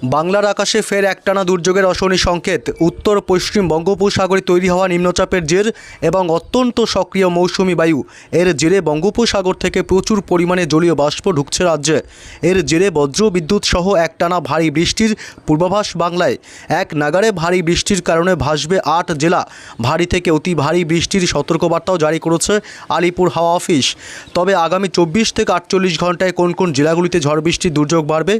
বাংলার আকাশে ফের একটানা দুর্যোগের অশনি সংকেত। উত্তর পশ্চিম বঙ্গোপসাগরে তৈরি হওয়া নিম্নচাপের জের এবং অত্যন্ত সক্রিয় মৌসুমি বায়ু এর জেরে বঙ্গোপসাগর থেকে প্রচুর পরিমাণে জলীয় বাষ্প ঢুকছে রাজ্যে। এর জেরে বজ্র বিদ্যুৎ সহ একটানা ভারী বৃষ্টির পূর্বাভাস বাংলায়। এক নাগাড়ে ভারী বৃষ্টির কারণে ভাসবে 8 জেলা। ভারী থেকে অতি ভারী বৃষ্টির সতর্কবার্তাও জারি করেছে আলিপুর হাওয়া অফিস। তবে আগামী 24 থেকে 48 ঘন্টায় কোন কোন জেলাগুলিতে ঝড় বৃষ্টির দুর্যোগ বাড়বে,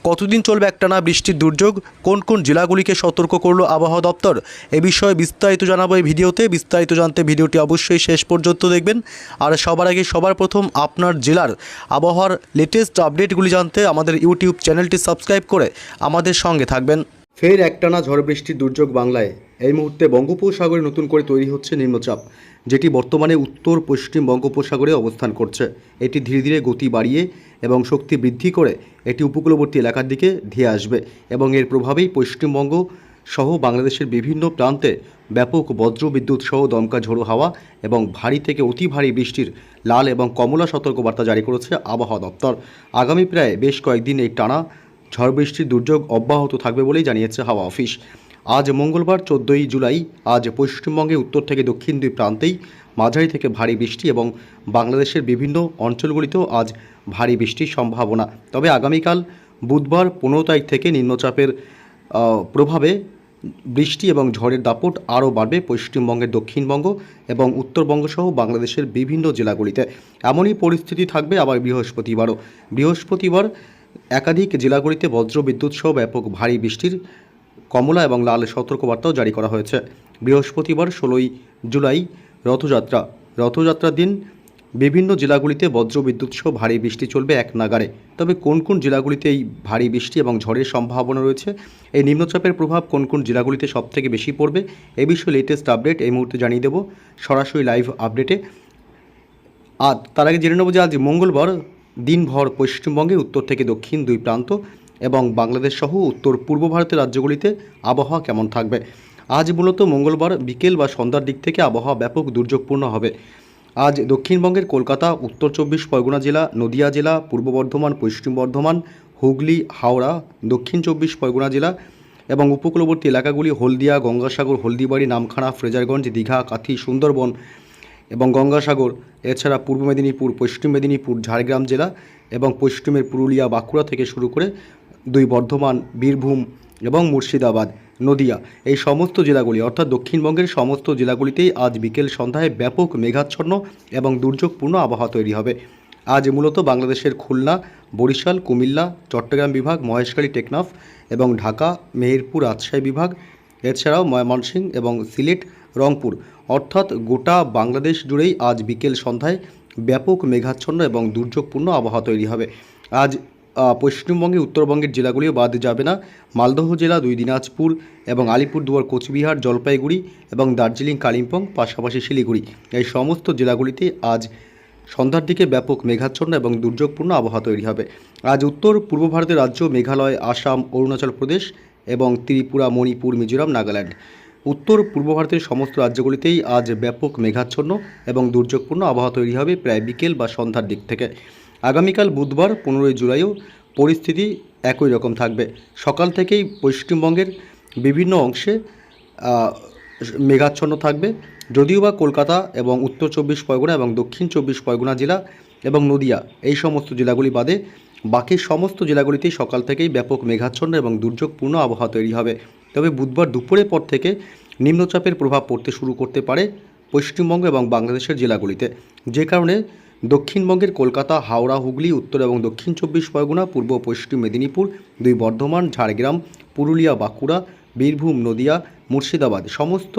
কতদিন চলবে একটানা বৃষ্টির দুর্যোগ, কোন কোন জেলাগুলিকে সতর্ক করলো আবহাওয়া দপ্তর, এ বিষয়ে বিস্তারিত জানাবো এই ভিডিওতে। বিস্তারিত জানতে ভিডিওটি অবশ্যই শেষ পর্যন্ত দেখবেন। আর সবার আগে সবার প্রথম আপনার জেলার আবহাওয়ার লেটেস্ট আপডেটগুলি জানতে আমাদের ইউটিউব চ্যানেলটি সাবস্ক্রাইব করে আমাদের সঙ্গে থাকবেন। ফের একটানা ঝড় বৃষ্টির দুর্যোগ বাংলায়। এই মুহূর্তে বঙ্গোপসাগরে নতুন করে তৈরি হচ্ছে নিম্নচাপ, যেটি বর্তমানে উত্তর পশ্চিম বঙ্গোপসাগরে অবস্থান করছে। এটি ধীরে ধীরে গতি বাড়িয়ে এবং শক্তি বৃদ্ধি করে এটি উপকূলবর্তী এলাকার দিকে ধেয়ে আসবে এবং এর প্রভাবেই পশ্চিমবঙ্গ সহ বাংলাদেশের বিভিন্ন প্রান্তে ব্যাপক বজ্রবিদ্যুৎ সহ দমকা ঝোড়ো হাওয়া এবং ভারী থেকে অতি ভারী বৃষ্টির লাল এবং কমলা সতর্কবার্তা জারি করেছে আবহাওয়া দপ্তর। আগামী প্রায় বেশ কয়েকদিন এই টানা ঝড় বৃষ্টির দুর্যোগ অব্যাহত থাকবে বলেই জানিয়েছে হাওয়া অফিস। আজ মঙ্গলবার 14 জুলাই আজ পশ্চিমবঙ্গে উত্তর থেকে দক্ষিণ দুই প্রান্তেই মাঝারি থেকে ভারী বৃষ্টি এবং বাংলাদেশের বিভিন্ন অঞ্চলগুলিতেও আজ ভারী বৃষ্টির সম্ভাবনা। তবে আগামীকাল বুধবার 15 তারিখ থেকে নিম্নচাপের প্রভাবে বৃষ্টি এবং ঝড়ের দাপট আরও বাড়বে পশ্চিমবঙ্গের দক্ষিণবঙ্গ এবং উত্তরবঙ্গ সহ বাংলাদেশের বিভিন্ন জেলাগুলিতে। এমনই পরিস্থিতি থাকবে আবার বৃহস্পতিবারও। বৃহস্পতিবার একাধিক জেলাগুলিতে বজ্রবিদ্যুৎ সহ ব্যাপক ভারী বৃষ্টির কমলা এবং লাল সতর্কবার্তাও জারি করা হয়েছে। বৃহস্পতিবার 16 জুলাই রথযাত্রার দিন বিভিন্ন জেলাগুলিতে বজ্রবিদ্যুৎ সহ ভারী বৃষ্টি চলবে এক নাগাড়ে। তবে কোন কোন জেলাগুলিতে এই ভারী বৃষ্টি এবং ঝড়ের সম্ভাবনা রয়েছে, এই নিম্নচাপের প্রভাব কোন কোন জেলাগুলিতে সবথেকে বেশি পড়বে, এ বিষয়ে লেটেস্ট আপডেট এই মুহূর্তে জানিয়ে দেব সরাসরি লাইভ আপডেটে। আর তার আগে জেনে নেব যে আজ মঙ্গলবার দিনভর পশ্চিমবঙ্গে উত্তর থেকে দক্ষিণ দুই প্রান্ত এবং বাংলাদেশ সহ উত্তর পূর্ব ভারতের রাজ্যগুলিতে আবহাওয়া কেমন থাকবে। আজ মূলত মঙ্গলবার বিকেল বা সন্ধ্যার দিক থেকে আবহাওয়া ব্যাপক দুর্যোগপূর্ণ হবে। আজ দক্ষিণবঙ্গের কলকাতা, উত্তর 24 পরগনা জেলা, নদিয়া জেলা, পূর্ব বর্ধমান, পশ্চিম বর্ধমান, হুগলি, হাওড়া, দক্ষিণ 24 পরগনা জেলা এবং উপকূলবর্তী এলাকাগুলি হলদিয়া, গঙ্গাসাগর, হলদিবাড়ি, নামখানা, ফ্রেজারগঞ্জ, দীঘা, কাথি, সুন্দরবন এবং গঙ্গাসাগর, এছাড়া পূর্ব মেদিনীপুর, পশ্চিম মেদিনীপুর, ঝাড়গ্রাম জেলা এবং পশ্চিমের পুরুলিয়া, বাঁকুড়া থেকে শুরু করে দুই বর্ধমান, বীরভূম এবং মুর্শিদাবাদ, নদিয়া, এই সমস্ত জেলাগুলি অর্থাৎ দক্ষিণবঙ্গের সমস্ত জেলাগুলিতেই আজ বিকেল সন্ধ্যায় ব্যাপক মেঘাচ্ছন্ন এবং দুর্যোগপূর্ণ আবহাওয়া তৈরি হবে। আজ মূলত বাংলাদেশের খুলনা, বরিশাল, কুমিল্লা, চট্টগ্রাম বিভাগ, মহেশখালী, টেকনাফ এবং ঢাকা, মেহেরপুর, রাজশাহী বিভাগ, এছাড়াও ময়মনসিংহ এবং সিলেট, রংপুর অর্থাৎ গোটা বাংলাদেশ জুড়েই আজ বিকেল সন্ধ্যায় ব্যাপক মেঘাচ্ছন্ন এবং দুর্যোগপূর্ণ আবহাওয়া তৈরি হবে। আজ পশ্চিমবঙ্গে উত্তরবঙ্গের জেলাগুলিও বাদ যাবে না। মালদহ জেলা, দুই দিনাজপুর এবং আলিপুরদুয়ার, কোচবিহার, জলপাইগুড়ি এবং দার্জিলিং, কালিম্পং, পাশাপাশি শিলিগুড়ি, এই সমস্ত জেলাগুলিতে আজ সন্ধ্যার দিকে ব্যাপক মেঘাচ্ছন্ন এবং দুর্যোগপূর্ণ আবহাওয়া তৈরি হবে। আজ উত্তর পূর্ব ভারতের রাজ্য মেঘালয়, আসাম, অরুণাচল প্রদেশ এবং ত্রিপুরা, মণিপুর, মিজোরাম, নাগাল্যান্ড, উত্তর পূর্ব ভারতের সমস্ত রাজ্যগুলিতেই আজ ব্যাপক মেঘাচ্ছন্ন এবং দুর্যোগপূর্ণ আবহাওয়া তৈরি হবে প্রায় বিকেল বা সন্ধ্যার দিক থেকে। আগামীকাল বুধবার 15 জুলাইও পরিস্থিতি একই রকম থাকবে। সকাল থেকেই পশ্চিমবঙ্গের বিভিন্ন অংশে মেঘাচ্ছন্ন থাকবে, যদিও বা কলকাতা এবং উত্তর 24 পরগনা এবং দক্ষিণ 24 পরগনা জেলা এবং নদিয়া, এই সমস্ত জেলাগুলি বাদে বাকি সমস্ত জেলাগুলিতেই সকাল থেকেই ব্যাপক মেঘাচ্ছন্ন এবং দুর্যোগপূর্ণ আবহাওয়া তৈরি হবে। তবে বুধবার দুপুরের পর থেকে নিম্নচাপের প্রভাব পড়তে শুরু করতে পারে পশ্চিমবঙ্গ এবং বাংলাদেশের জেলাগুলিতে, যে কারণে দক্ষিণবঙ্গের কলকাতা, হাওড়া, হুগলি, উত্তর এবং দক্ষিণ 24 পরগনা, পূর্ব পশ্চিম মেদিনীপুর, দুই বর্ধমান, ঝাড়গ্রাম, পুরুলিয়া, বাঁকুড়া, বীরভূম, নদিয়া, মুর্শিদাবাদ, সমস্ত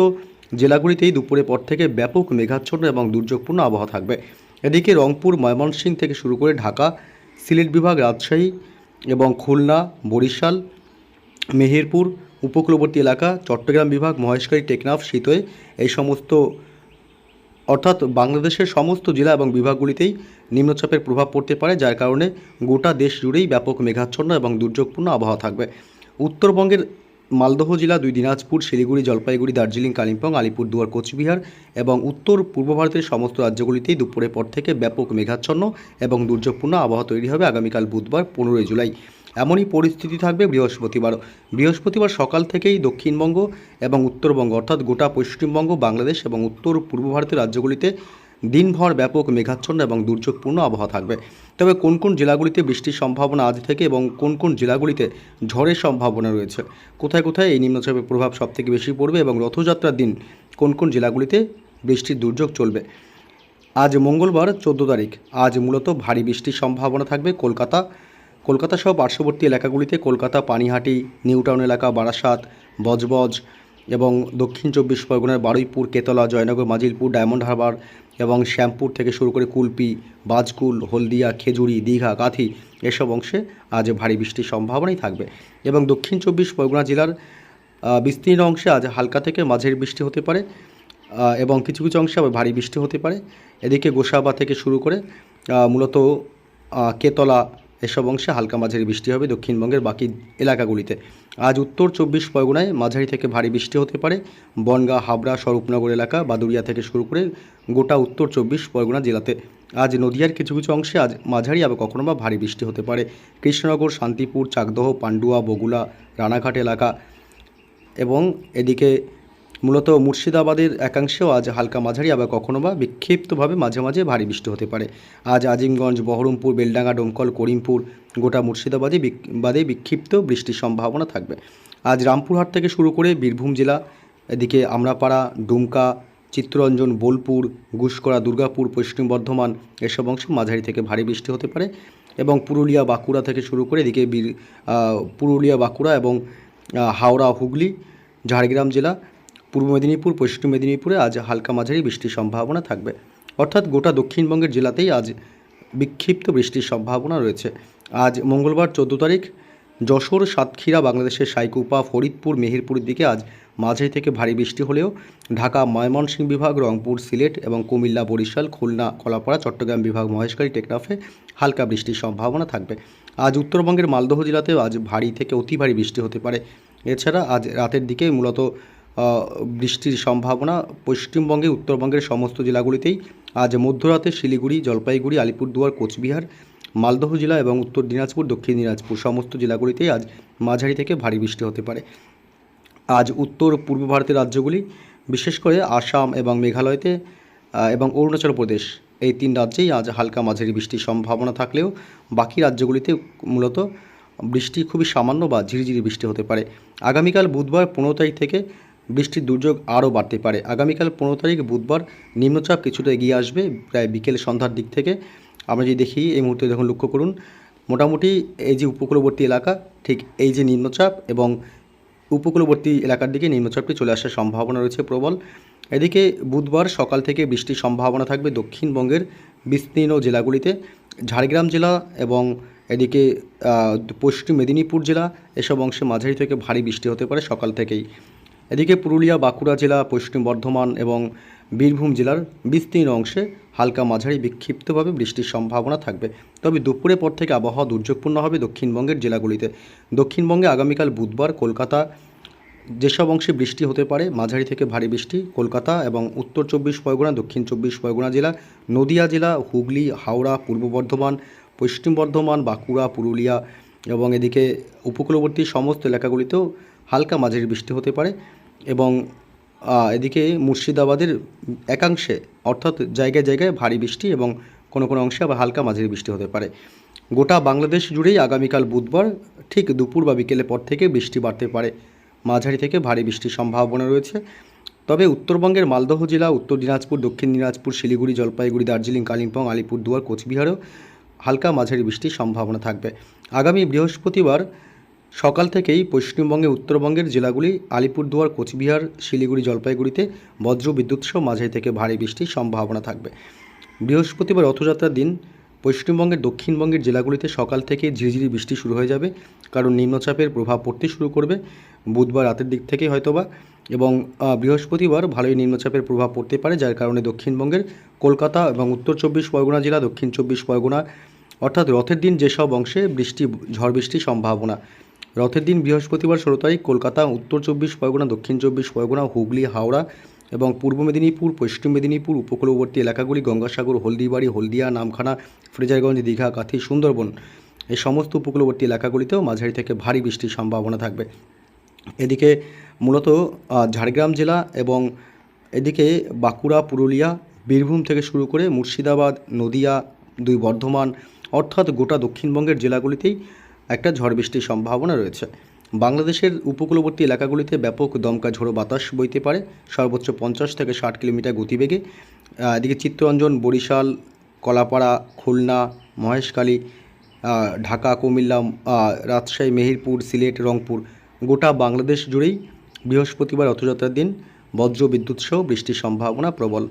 জেলাগুলিতেই দুপুরের পর থেকে ব্যাপক মেঘাচ্ছন্ন এবং দুর্যোগপূর্ণ আবহাওয়া থাকবে। এদিকে রংপুর, ময়মনসিংহ থেকে শুরু করে ঢাকা, সিলেট বিভাগ, রাজশাহী এবং খুলনা, বরিশাল, মেহেরপুর, উপকূলবর্তী এলাকা, চট্টগ্রাম বিভাগ, মহেশখালী, টেকনাফ, সিতোয়, এই সমস্ত অর্থাৎ বাংলাদেশের সমস্ত জেলা এবং বিভাগগুলিতেই নিম্নচাপের প্রভাব পড়তে পারে, যার কারণে গোটা দেশ জুড়েই ব্যাপক মেঘাচ্ছন্ন এবং দুর্যোগপূর্ণ আবহাওয়া থাকবে। উত্তরবঙ্গের মালদহ জেলা, দুই দিনাজপুর, শিলিগুড়ি, জলপাইগুড়ি, দার্জিলিং, কালিম্পং, আলিপুরদুয়ার, কোচবিহার এবং উত্তর পূর্ব ভারতের সমস্ত রাজ্যগুলিতেই দুপুরের পর থেকে ব্যাপক মেঘাচ্ছন্ন এবং দুর্যোগপূর্ণ আবহাওয়া তৈরি হবে আগামীকাল বুধবার 15 জুলাই। এমনই পরিস্থিতি থাকবে বৃহস্পতিবার সকাল থেকেই দক্ষিণবঙ্গ এবং উত্তরবঙ্গ অর্থাৎ গোটা পশ্চিমবঙ্গ, বাংলাদেশ এবং উত্তর পূর্ব ভারতের রাজ্যগুলিতে দিনভর ব্যাপক মেঘাচ্ছন্ন এবং দুর্যোগপূর্ণ আবহাওয়া থাকবে। তবে কোন কোন জেলাগুলিতে বৃষ্টির সম্ভাবনা আজ থেকে এবং কোন কোন জেলাগুলিতে ঝড়ের সম্ভাবনা রয়েছে, কোথায় কোথায় এই নিম্নচাপের প্রভাব সবথেকে বেশি পড়বে এবং রথযাত্রার দিন কোন কোন জেলাগুলিতে বৃষ্টির দুর্যোগ চলবে। আজ মঙ্গলবার 14 তারিখ, আজ মূলত ভারী বৃষ্টির সম্ভাবনা থাকবে কলকাতা সহ পার্শ্ববর্তী এলাকাগুলিতে কলকাতা, পানিহাটি, নিউ টাউন এলাকা, বারাসাত, বজবজ এবং দক্ষিণ 24 পরগনার বারুইপুর, কেতলা, জয়নগর, মাজিলপুর, ডায়মন্ড হারবার এবং শ্যামপুর থেকে শুরু করে কুলপি, বাজকুল, হলদিয়া, খেজুরি, দীঘা, কাঁথি এসব অংশে আজ ভারী বৃষ্টির সম্ভাবনাই থাকবে এবং দক্ষিণ 24 পরগনা জেলার বিস্তীর্ণ অংশে আজ হালকা থেকে মাঝারি বৃষ্টি হতে পারে এবং কিছু কিছু অংশে আবার ভারী বৃষ্টি হতে পারে। এদিকে গোসাবা থেকে শুরু করে মূলত কেতলা এসব অংশে হালকা মাঝারি বৃষ্টি হবে দক্ষিণবঙ্গের বাকি এলাকাগুলিতে। আজ উত্তর 24 পরগনায় মাঝারি থেকে ভারী বৃষ্টি হতে পারে। বনগাঁ, হাবড়া, স্বরূপনগর এলাকা, বাদুড়িয়া থেকে শুরু করে গোটা উত্তর 24 পরগনা জেলাতে। আজ নদিয়ার কিছু কিছু অংশে আজ মাঝারি আবার কখনো বা ভারী বৃষ্টি হতে পারে। কৃষ্ণনগর, শান্তিপুর, চাকদহ, পান্ডুয়া, বগুলা, রানাঘাট এলাকা এবং এদিকে মূলত মুর্শিদাবাদের একাংশেও আজ হালকা মাঝারি আবার কখনো বা বিক্ষিপ্তভাবে মাঝে মাঝে ভারী বৃষ্টি হতে পারে। আজ আজিমগঞ্জ, বহরমপুর, বেলডাঙ্গা, ডোমকল, করিমপুর, গোটা মুর্শিদাবাদে বিক্ষিপ্ত বৃষ্টির সম্ভাবনা থাকবে। আজ রামপুরহাট থেকে শুরু করে বীরভূম জেলা, এদিকে আমরাপাড়া, ডুমকা, চিত্তরঞ্জন, বোলপুর, গুসকরা, দুর্গাপুর, পশ্চিম বর্ধমান এসব অংশে মাঝারি থেকে ভারী বৃষ্টি হতে পারে এবং পুরুলিয়া, বাঁকুড়া থেকে শুরু করে এদিকে পুরুলিয়া, বাঁকুড়া এবং হাওড়া, হুগলি, ঝাড়গ্রাম জেলা, পূর্ব মেদিনীপুর, পশ্চিম মেদিনীপুরে আজ হালকা মাঝারি বৃষ্টির সম্ভাবনা থাকবে। অর্থাৎ গোটা দক্ষিণবঙ্গের জেলাতেই আজ বিক্ষিপ্ত বৃষ্টির সম্ভাবনা রয়েছে। আজ মঙ্গলবার 14 তারিখ, যশোর, সাতক্ষীরা, বাংলাদেশের সাইকুপা, ফরিদপুর, মেহেরপুরের দিকে আজ মাঝারি থেকে ভারী বৃষ্টি হলেও ঢাকা, ময়মনসিংহ বিভাগ, রংপুর, সিলেট এবং কুমিল্লা, বরিশাল, খুলনা, কলাপাড়া, চট্টগ্রাম বিভাগ, মহেশখালী, টেকনাফে হালকা বৃষ্টির সম্ভাবনা থাকবে। আজ উত্তরবঙ্গের মালদহ জেলাতেও আজ ভারী থেকে অতি ভারী বৃষ্টি হতে পারে। এছাড়া আজ রাতের দিকে মূলত বৃষ্টির সম্ভাবনা পশ্চিমবঙ্গে উত্তরবঙ্গের সমস্ত জেলাগুলিতেই। আজ মধ্যরাতে শিলিগুড়ি, জলপাইগুড়ি, আলিপুরদুয়ার, কোচবিহার, মালদহ জেলা এবং উত্তর দিনাজপুর, দক্ষিণ দিনাজপুর সমস্ত জেলাগুলিতেই আজ মাঝারি থেকে ভারী বৃষ্টি হতে পারে। আজ উত্তর পূর্ব ভারতের রাজ্যগুলি বিশেষ করে আসাম এবং মেঘালয়তে এবং অরুণাচল প্রদেশ এই 3 রাজ্যেই আজ হালকা মাঝারি বৃষ্টির সম্ভাবনা থাকলেও বাকি রাজ্যগুলিতে মূলত বৃষ্টি খুবই সামান্য বা ঝিরিঝিরি বৃষ্টি হতে পারে। আগামীকাল বুধবার 15 তারিখ থেকে বৃষ্টির দুর্যোগ আরও বাড়তে পারে। আগামীকাল 15 তারিখ বুধবার নিম্নচাপ কিছুটা এগিয়ে আসবে প্রায় বিকেল সন্ধ্যার দিক থেকে। আমরা যদি দেখি এই মুহূর্তে দেখুন, লক্ষ্য করুন, মোটামুটি এই যে উপকূলবর্তী এলাকা, ঠিক এই যে নিম্নচাপ এবং উপকূলবর্তী এলাকার দিকে নিম্নচাপটি চলে আসার সম্ভাবনা রয়েছে প্রবল। এদিকে বুধবার সকাল থেকে বৃষ্টির সম্ভাবনা থাকবে দক্ষিণবঙ্গের বিস্তীর্ণ জেলাগুলিতে। ঝাড়গ্রাম জেলা এবং এদিকে পশ্চিম মেদিনীপুর জেলা এসব অংশে মাঝারি থেকে ভারী বৃষ্টি হতে পারে সকাল থেকেই। এদিকে পুরুলিয়া, বাঁকুড়া জেলা, পশ্চিম বর্ধমান এবং বীরভূম জেলার বিস্তীর্ণ অংশে হালকা মাঝারি বিক্ষিপ্তভাবে বৃষ্টির সম্ভাবনা থাকবে। তবে দুপুরের পর থেকে আবহাওয়া দুর্যোগপূর্ণ হবে দক্ষিণবঙ্গের জেলাগুলিতে। দক্ষিণবঙ্গে আগামীকাল বুধবার কলকাতা যেসব অংশে বৃষ্টি হতে পারে মাঝারি থেকে ভারী বৃষ্টি, কলকাতা এবং উত্তর 24 পরগনা, দক্ষিণ 24 পরগনা জেলা, নদিয়া জেলা, হুগলি, হাওড়া, পূর্ব বর্ধমান, পশ্চিম বর্ধমান, বাঁকুড়া, পুরুলিয়া এবং এদিকে উপকূলবর্তী সমস্ত এলাকাগুলিতেও হালকা মাঝারি বৃষ্টি হতে পারে এবং এদিকে মুর্শিদাবাদের একাংশে অর্থাৎ জায়গায় জায়গায় ভারী বৃষ্টি এবং কোনো কোনো অংশে আবার হালকা মাঝারি বৃষ্টি হতে পারে। গোটা বাংলাদেশ জুড়েই আগামীকাল বুধবার ঠিক দুপুর বা বিকেলের পর থেকে বৃষ্টি বাড়তে পারে, মাঝারি থেকে ভারী বৃষ্টির সম্ভাবনা রয়েছে। তবে উত্তরবঙ্গের মালদহ জেলা, উত্তর দিনাজপুর, দক্ষিণ দিনাজপুর, শিলিগুড়ি, জলপাইগুড়ি, দার্জিলিং, কালিম্পং, আলিপুরদুয়ার, কোচবিহারেও হালকা মাঝারি বৃষ্টির সম্ভাবনা থাকবে। আগামী বৃহস্পতিবার সকাল থেকেই পশ্চিমবঙ্গে উত্তরবঙ্গের জেলাগুলি আলিপুরদুয়ার, কোচবিহার, শিলিগুড়ি, জলপাইগুড়িতে বজ্র বিদ্যুৎ সহ মাঝারি থেকে ভারী বৃষ্টির সম্ভাবনা থাকবে। বৃহস্পতিবার রথযাত্রার দিন পশ্চিমবঙ্গের দক্ষিণবঙ্গের জেলাগুলিতে সকাল থেকে ঝিরিঝিরি বৃষ্টি শুরু হয়ে যাবে, কারণ নিম্নচাপের প্রভাব পড়তে শুরু করবে বুধবার রাতের দিক থেকেই হয়তোবা, এবং বৃহস্পতিবার ভালোই নিম্নচাপের প্রভাব পড়তে পারে, যার কারণে দক্ষিণবঙ্গের কলকাতা এবং উত্তর 24 পরগনা জেলা, দক্ষিণ 24 পরগনা অর্থাৎ রথের দিন যেসব অংশে ঝড় বৃষ্টির সম্ভাবনা। রথের দিন বৃহস্পতিবার 16 তারিখ কলকাতা, উত্তর 24 পরগনা, দক্ষিণ 24 পরগনা, হুগলি, হাওড়া এবং পূর্ব মেদিনীপুর, পশ্চিম মেদিনীপুর উপকূলবর্তী এলাকাগুলি, গঙ্গাসাগর, হলদিবাড়ি, হলদিয়া, নামখানা, ফ্রেজারগঞ্জ, দীঘা, কাঁথি, সুন্দরবন এই সমস্ত উপকূলবর্তী এলাকাগুলিতেও মাঝারি থেকে ভারী বৃষ্টির সম্ভাবনা থাকবে। এদিকে মূলত ঝাড়গ্রাম জেলা এবং এদিকে বাঁকুড়া, পুরুলিয়া, বীরভূম থেকে শুরু করে মুর্শিদাবাদ, নদিয়া, দুই বর্ধমান অর্থাৎ গোটা দক্ষিণবঙ্গের জেলাগুলিতেই একটা ঝড় বৃষ্টির সম্ভাবনা রয়েছে। বাংলাদেশের উপকূলবর্তী এলাকাগুলিতে ব্যাপক দমকা ঝোড়ো বাতাস বইতে পারে সর্বোচ্চ 50 থেকে 60 কিলোমিটার গতিবেগে। এদিকে চিত্তরঞ্জন, বরিশাল, কলাপাড়া, খুলনা, মহেশখালী, ঢাকা, কুমিল্লা, রাজশাহী, মেহেরপুর, সিলেট, রংপুর গোটা বাংলাদেশ জুড়েই বৃহস্পতিবার রথযাত্রার দিন বজ্র বিদ্যুৎ সহ বৃষ্টির সম্ভাবনা প্রবল।